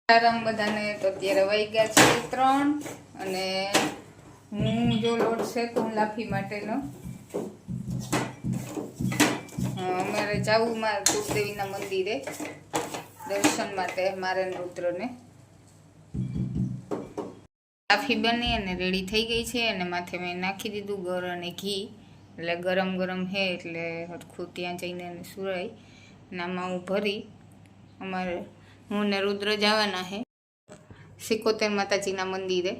આરામ બધાને તો અત્યારે વાગ્યા છે 3 અને હું જો લોટ શેકું લાફી માટેનો અમારે જવું મારા કુળદેવીના મંદિરે દર્શન માટે મારે રુદ્રને લાફી બની અને રેડી થઈ ગઈ છે અને માથે મેં નાખી દીધું ગોળ અને ઘી એટલે ગરમ ગરમ હે એટલે હરખું ત્યાં જઈને સુરાય અને આમાં હું ભરી અમારે હું ને રુદ્ર જવાના હે સિકોતેર માતાજીના મંદિરે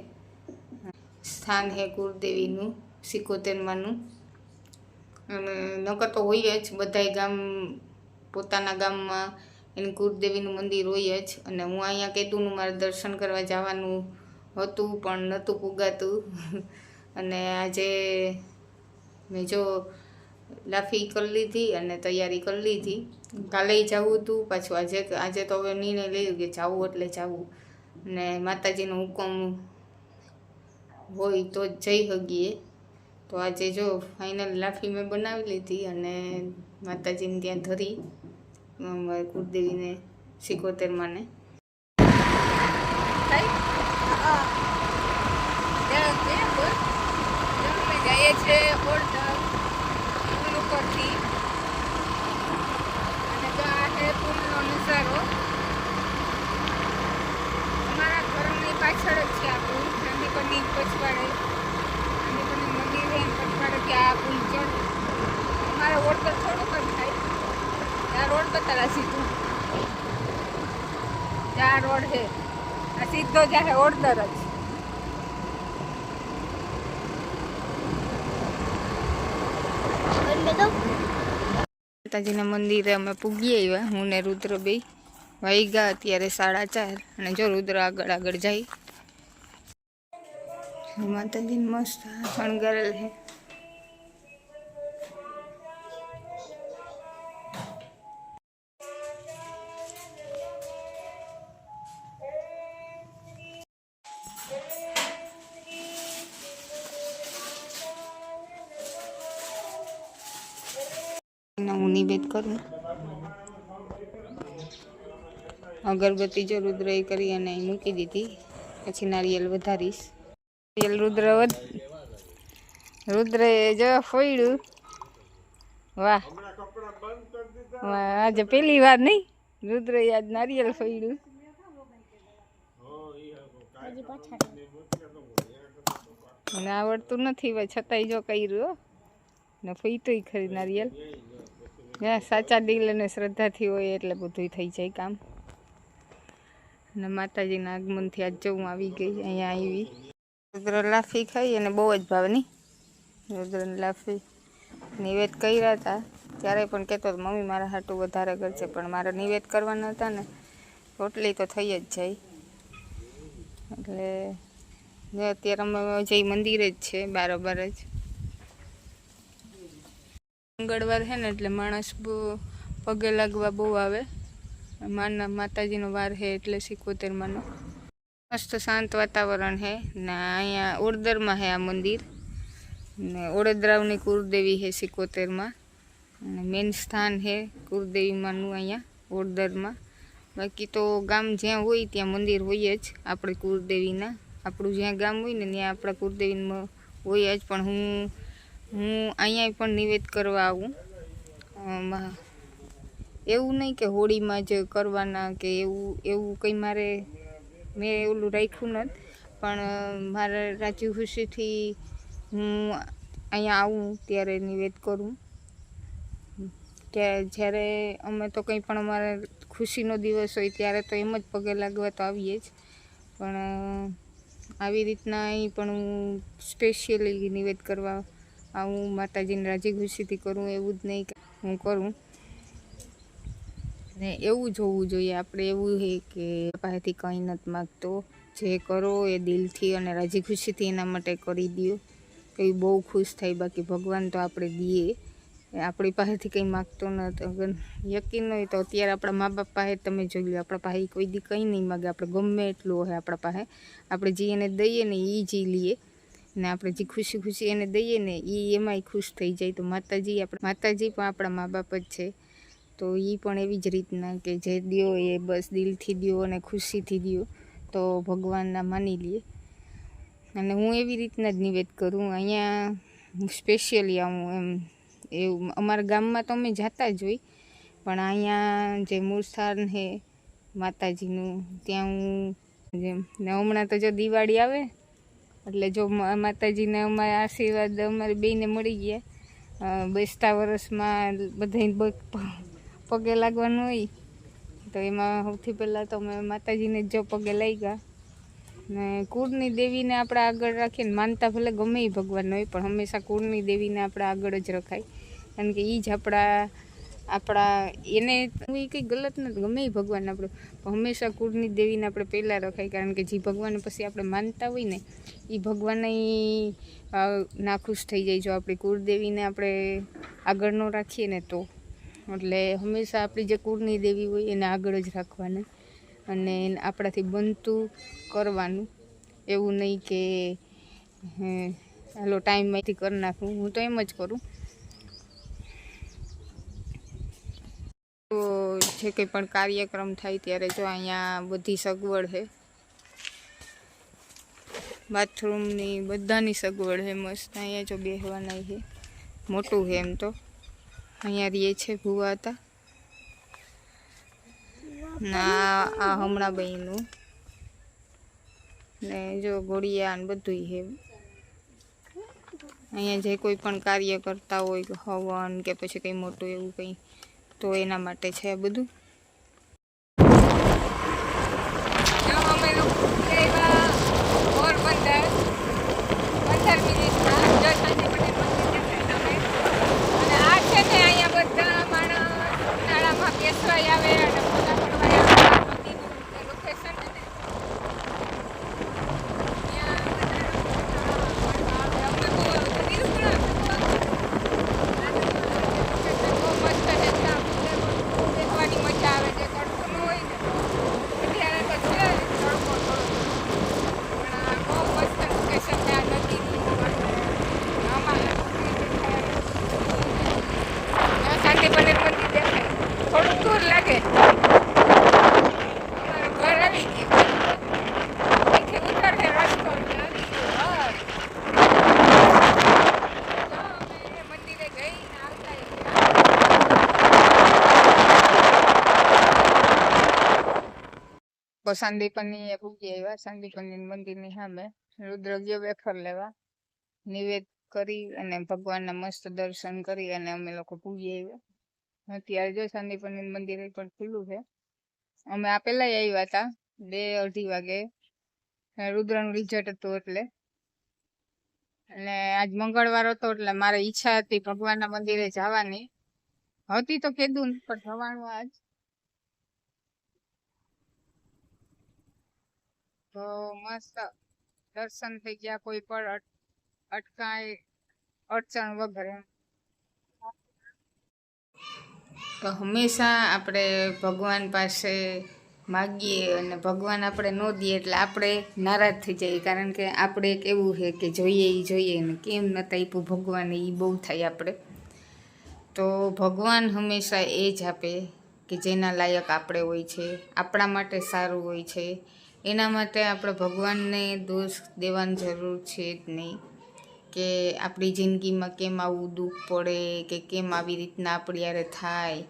સ્થાન હે કુળદેવીનું સિકોતેરમાંનું અને નકર તો હોય જ બધાય ગામ પોતાના ગામમાં એની કુળદેવીનું મંદિર હોય જ અને હું અહીંયા કેતુનું મારે દર્શન કરવા જવાનું હતું પણ નહોતું પુગાતું અને આજે મેં જો લાફી કરી લીધી અને તૈયારી કરી લીધી કાલે જવું હતું પાછું આજે તો હવે નિર્ણય લીધો કે જવું એટલે જવું ને માતાજીનો હુકમ હોય તો જ જઈ શકીએ તો આજે જો ફાઇનલ લાફી મેં બનાવી લીધી અને માતાજીને ત્યાં ધરી કુળદેવીને સિકોતેરમાંને જઈએ છે હોલ્ડર પુલ ઉપરથી અને જો આ છે પુલનો નજારો અમારા ઘરની પાછળ જ છે આ પુલ આની પરની પછવાડે આની પરની મંદિર હોય પછવાડેથી આ પુલ ચડ અમારે હોલ્ડર થોડુંક જ થાય આ રોડ બતાડા સીધું આ રોડ છે આ સીધો જ છે હોલ્ડર જ માતાજીના મંદિરે અમે પૂગી આવ્યા હું ને રુદ્ર બે વાગ્યા અત્યારે 4:30 અને જો રુદ્ર આગળ આગળ જાય માતાજીને મસ્ત શણગારેલ છે હું નિવેદ કરું અગરબત્તી જો રુદ્ર એ કરી અને મૂકી દીધી પછી નારિયેલ વધારીશ નારિયેલ રુદ્રએ જો ફોડ્યું વાહ આજે પહેલી વાર નહીં રુદ્રએ આજ નારિયેલ ફોડ્યું મને આવડતું નથી છતાંય જો કર્યું ને ફોઈતોય ખરી નારિયેલ સાચા દિલ અને શ્રદ્ધાથી હોય એટલે બધું થઈ જાય કામ અને માતાજીના આગમનથી આજ જો હું આવી ગઈ અહીંયા આવી રુદ્ર લાફી ખાઈ અને બહુ જ ભાવની રુદ્રને લાફી નિવેદ કર્યા હતા ત્યારે પણ કહેતો મમ્મી મારા હાટું વધારે કરશે પણ મારે નિવેદ કરવાના હતા ને રોટલી તો થઈ જ જાય એટલે અત્યારે અમે જઈ મંદિરે જ છે બારોબાર જ મંગળવાર છે ને એટલે માણસ પગે લાગવા બહુ આવે માતાજીનો વાર છે એટલે સિકોતેરમાંનો મસ્ત શાંત વાતાવરણ છે ને અહીંયા ઓડદરમાં છે આ મંદિર ને ઓડેદરાવની કુળદેવી છે સિકોતેરમાં અને મેન સ્થાન છે કુળદેવીમાંનું અહીંયા ઓડદરમાં બાકી તો ગામ જ્યાં હોય ત્યાં મંદિર હોય જ આપણે કુળદેવીના આપણું જ્યાં ગામ હોય ને ત્યાં આપણા કુળદેવીમાં હોય જ પણ હું અહીંયા પણ નિવેદ કરવા આવું એવું નહીં કે હોળીમાં જ કરવાના કે એવું કંઈ મારે મેં એવું રાખ્યું નથી પણ મારે રાજી ખુશીથી હું અહીંયા આવું ત્યારે નિવેદ કરું જ્યારે અમે તો કંઈ પણ અમારે ખુશીનો દિવસ હોય ત્યારે તો એમ જ પગે લાગવા તો આવીએ જ પણ આવી રીતના અહીં પણ હું સ્પેશિયલી નિવેદ કરવા આવું માતાજીને રાજી ખુશીથી કરું એવું જ નહીં કે હું કરું ને એવું જ હોવું જોઈએ આપણે એવું છે કે પાસેથી કંઈ નથી માગતો જે કરો એ દિલથી અને રાજી ખુશીથી એના માટે કરી દો કંઈ બહુ ખુશ થાય બાકી ભગવાન તો આપણે દઈએ આપણી પાસેથી કંઈ માગતો નથી અગર યકીન હોય તો અત્યારે આપણા મા બાપ પાસે તમે જોઈ લો આપણા પાસે કોઈ દી કંઈ નહીં માગે આપણે ગમે એટલું હોય આપણા પાસે આપણે જે એને દઈએ ને એ જી લઈએ ને આપણે જે ખુશી ખુશી એને દઈએ ને એ એમાંય ખુશ થઈ જાય તો માતાજી પણ આપણા મા બાપ જ છે તો એ પણ એવી જ રીતના કે જે દ્યો એ બસ દિલથી દ્યો અને ખુશીથી દ્યો તો ભગવાનના માની લઈએ. અને હું એવી રીતના જ નિવેદ કરું. અહીંયા સ્પેશિયલી આવું એમ એવું અમારા ગામમાં તો અમે જતા જ હોય, પણ અહીંયા જે મૂળ સ્થાન છે માતાજીનું ત્યાં હું જેમ ને હમણાં તો જો દિવાળી આવે એટલે જો માતાજીને અમારા આશીર્વાદ અમારી બેયને મળી ગયા. બેસતા વર્ષમાં બધાને પગે લાગવાનું હોય તો એમાં સૌથી પહેલાં તો અમે માતાજીને જો પગે લાગ્યા. ને કુળની દેવીને આપણે આગળ રાખીને માનતા ભલે ગમે એ ભગવાન હોય, પણ હંમેશા કુળની દેવીને આપણે આગળ જ રખાય, કારણ કે એ જ આપણા એને એ કંઈ ગલત નથી, ગમે એ ભગવાન આપણે, પણ હંમેશા કુળની દેવીને આપણે પહેલાં રખાય, કારણ કે જે ભગવાન પછી આપણે માનતા હોય ને એ ભગવાન નાખુશ થઈ જાય જો આપણી કુળદેવીને આપણે આગળ ન રાખીએ ને તો. એટલે હંમેશા આપણી જે કુળની દેવી હોય એને આગળ જ રાખવાની અને આપણાથી બનતું કરવાનું, એવું નહીં કે હાલો ટાઈમમાંથી કરી નાખું. હું તો એમ જ કરું. તો જે કંઈ પણ કાર્યક્રમ થાય ત્યારે જો અહીંયા બધી સગવડ છે, બાથરૂમની બધાની સગવડ છે મસ્ત. અહીંયા જો બેસવાના છે, મોટું છે એમ તો. અહીંયા રહીએ છે ભૂવા હતા ના આ હમણાં બહેનું ને જો ઘોડિયા ને બધું છે. અહીંયા જે કોઈ પણ કાર્ય કરતા હોય હવન કે પછી કંઈ મોટું એવું કંઈ તો એના માટે છે આ બધું. અમે લોકો પોરબંદર 15 મિનિટમાં અને આ છે ને અહીંયા બધા માણસ ઉનાળામાં બેસવાય આવે અને ફોટા પડવાય આવે. લોકેશન છે ને સંદીપની પૂજી આવ્યા. સંદીપની મંદિરની સામે રુદ્રગ્ય વેફર લેવા નિવેદ કરી અને ભગવાનના મસ્ત દર્શન કરી અને અમે લોકો પૂજી આવ્યા. અત્યારે જો સંદીપની મંદિર પણ ખુલ્લું છે. અમે આ પેલા આવ્યા હતા 2-2:30 વાગે, રુદ્રનું રિઝલ્ટ હતું એટલે. અને આજ મંગળવાર હતો એટલે મારે ઈચ્છા હતી ભગવાનના મંદિરે જવાની હતી, તો કીધું પણ જવાનું આજ. તો મસ્ત દર્શન થઈ ગયા, કોઈ પણ અડચણ વગર. તો હંમેશા આપણે ભગવાન પાસે માગીએ અને ભગવાન આપણે ન દઈએ એટલે આપણે નારાજ થઈ જઈએ, કારણ કે આપણે એક એવું છે કે જોઈએ ને કેમ નતા આપ્યું ભગવાને, એ બહુ થાય આપણે. તો ભગવાન હંમેશા એ જ આપે કે જેના લાયક આપણે હોય છે, આપણા માટે સારું હોય છે. એના માટે આપણે ભગવાનને દોષ દેવાની જરૂર છે જ નહીં કે આપણી જિંદગીમાં કેમ આવું દુઃખ પડે કે કેમ આવી રીતના આપણી યારે થાય.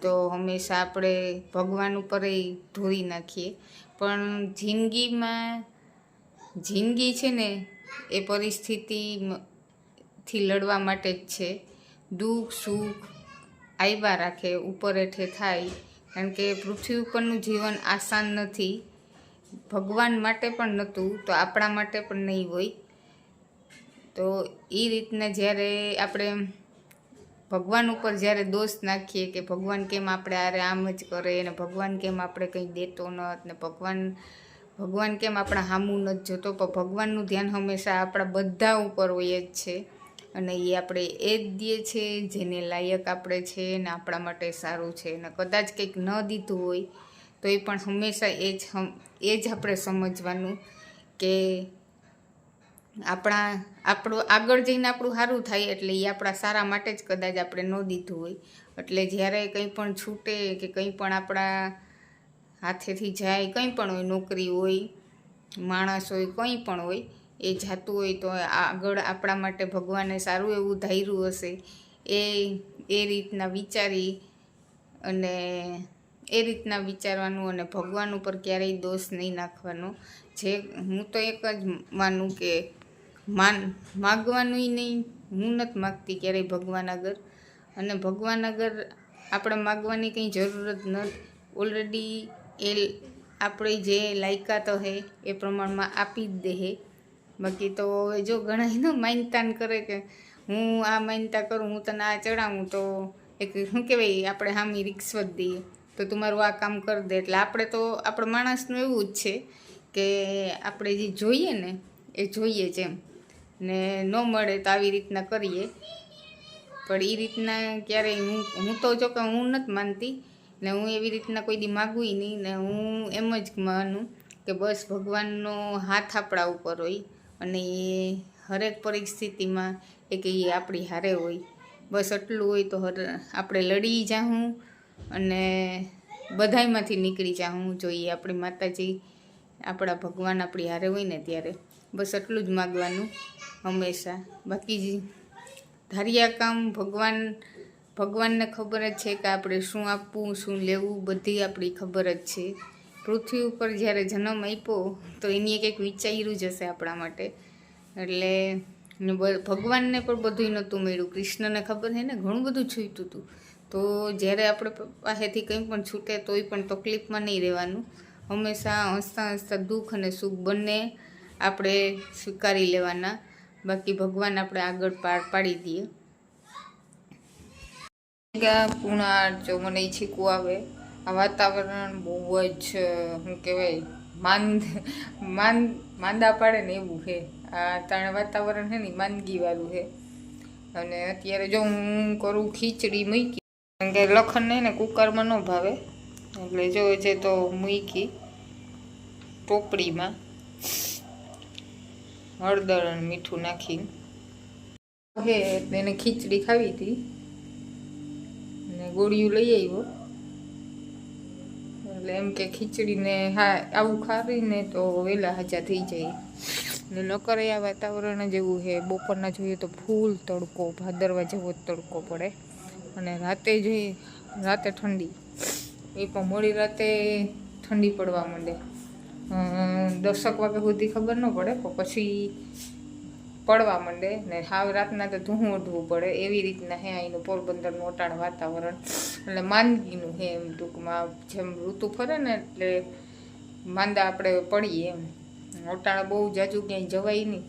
તો હંમેશા આપણે ભગવાન ઉપર ઢોળી નાખીએ, પણ જિંદગી છે ને એ પરિસ્થિતિથી લડવા માટે જ છે. દુઃખ સુખ આવ્યા રાખે, ઉપર હેઠે થાય, કારણ કે પૃથ્વી ઉપરનું જીવન આસાન નથી. ભગવાન માટે પણ નહોતું તો આપણા માટે પણ નહીં હોય. તો એ રીતના જ્યારે આપણે ભગવાન ઉપર જ્યારે દોષ નાખીએ કે ભગવાન કેમ આપણે આરે આમ જ કરે ને ભગવાન કેમ આપણે કંઈ દેતો નથી ને ભગવાન કેમ આપણા સામું નથી જોતો, પણ ભગવાનનું ધ્યાન હંમેશા આપણા બધા ઉપર હોય જ છે. અને એ આપણે એ જ દે છે જેને લાયક આપણે છે ને આપણા માટે સારું છે. ને કદાચ કંઈક ન દીધું હોય તો એ પણ હંમેશા એ જ આપણે સમજવાનું કે આપણું આગળ જઈને આપણું સારું થાય, એટલે એ આપણા સારા માટે જ કદાચ આપણે ન દીધું હોય. એટલે જ્યારે કંઈ પણ છૂટે કે કંઈ પણ આપણા હાથેથી જાય, કંઈ પણ હોય, નોકરી હોય, માણસ હોય, કંઈ પણ હોય, એ જાતું હોય તો આગળ આપણા માટે ભગવાને સારું એવું ધાર્યું હશે. એ રીતના વિચારી અને એ રીતના વિચારવાનું અને ભગવાન ઉપર ક્યારેય દોષ નહીં નાખવાનો. હું તો એક જ માનું કે માગવાનું નહીં. હું નથી માગતી ક્યારેય ભગવાન આગળ, અને ભગવાન આગળ આપણે માગવાની કંઈ જરૂરત નથી. ઓલરેડી એ આપણે જે લાયકાત હે એ પ્રમાણમાં આપી જ દે. બાકી તો હવે જો ઘણા માનતાન કરે કે હું આ માનતા કરું, હું તને આ ચડાવું, તો એક શું કહેવાય, આપણે હામી રિશ્વત દઈએ તો તમારું આ કામ કરી દે. એટલે આપણે તો આપણા માણસનું એવું જ છે કે આપણે જે જોઈએ ને એ જોઈએ જ એમ, ને ન મળે તો આવી રીતના કરીએ. પણ એ રીતના ક્યારેય હું તો જો કે હું નથી માનતી ને હું એવી રીતના કોઈ દી માગું નહીં. ને હું એમ જ માનું કે બસ ભગવાનનો હાથ આપણા ઉપર હોય અને એ હરેક પરિસ્થિતિમાં એ આપણી હારે હોય. બસ એટલું હોય તો આપણે લડી જાઉં અને બધાયમાંથી નીકળી જાઉં જોઈએ. આપણી માતાજી, આપણા ભગવાન આપણી હારે હોય ને ત્યારે બસ એટલું જ માગવાનું હંમેશા. બાકી ધાર્યા કામ ભગવાનને ખબર જ છે કે આપણે શું આપવું, શું લેવું, બધી આપણી ખબર જ છે. પૃથ્વી ઉપર જ્યારે જન્મ આપ્યો તો એની એક વિચાર્યું જ હશે આપણા માટે. એટલે ભગવાનને પણ બધું નહોતું મળ્યું. કૃષ્ણને ખબર છે ને ઘણું બધું છૂટ્યું હતું. તો જ્યારે આપણે પાસેથી કંઈ પણ છૂટે તોય પણ તકલીફમાં નહીં રહેવાનું. હંમેશા હસતા હસતા દુઃખ અને સુખ બંને આપણે સ્વીકારી લેવાના. બાકી ભગવાન આપણે આગળ પાર પાડી દઈએ. પૂણા જો મને ઈચ્છીકું આવે, આ વાતાવરણ બહુ જ શું કહેવાય માંદા પાડે ને એવું છે. આ તાણે વાતાવરણ છે ને માંદગીવાળું છે. અને અત્યારે જો હું કરું ખીચડી મૂકી, કારણ કે લખનને ને કુકરમાં ન ભાવે, એટલે જો છે તો મૂકી ટોપડીમાં હળદર અને મીઠું નાખીને હે. એને ખીચડી ખાવી હતી ને ગોળિયું લઈ આવ્યો, એટલે એમ કે ખીચડીને હા આવું ખાવીને તો વહેલા હાજા થઈ જાય. ને નકર આ વાતાવરણ જેવું છે. બપોરના જોઈએ તો ફૂલ તડકો, ભાદરવા જેવો જ તડકો પડે. અને રાતે ઠંડી, એ પણ મોડી રાતે ઠંડી પડવા માંડે. 10 વાગ્યા સુધી ખબર ન પડે, પણ પછી પડવા માંડે ને હાવ રાતના તો ધૂહું ઓઢવું પડે. એવી રીતના હે અહીંનું પોરબંદરનું અટાણ વાતાવરણ. એટલે માંદગીનું હે એમ ટૂંકમાં. જેમ ઋતુ ફરે ને એટલે માંદા આપણે પડીએ એમ. અટાણે બહુ જાજુ ક્યાંય જવાય નહીં,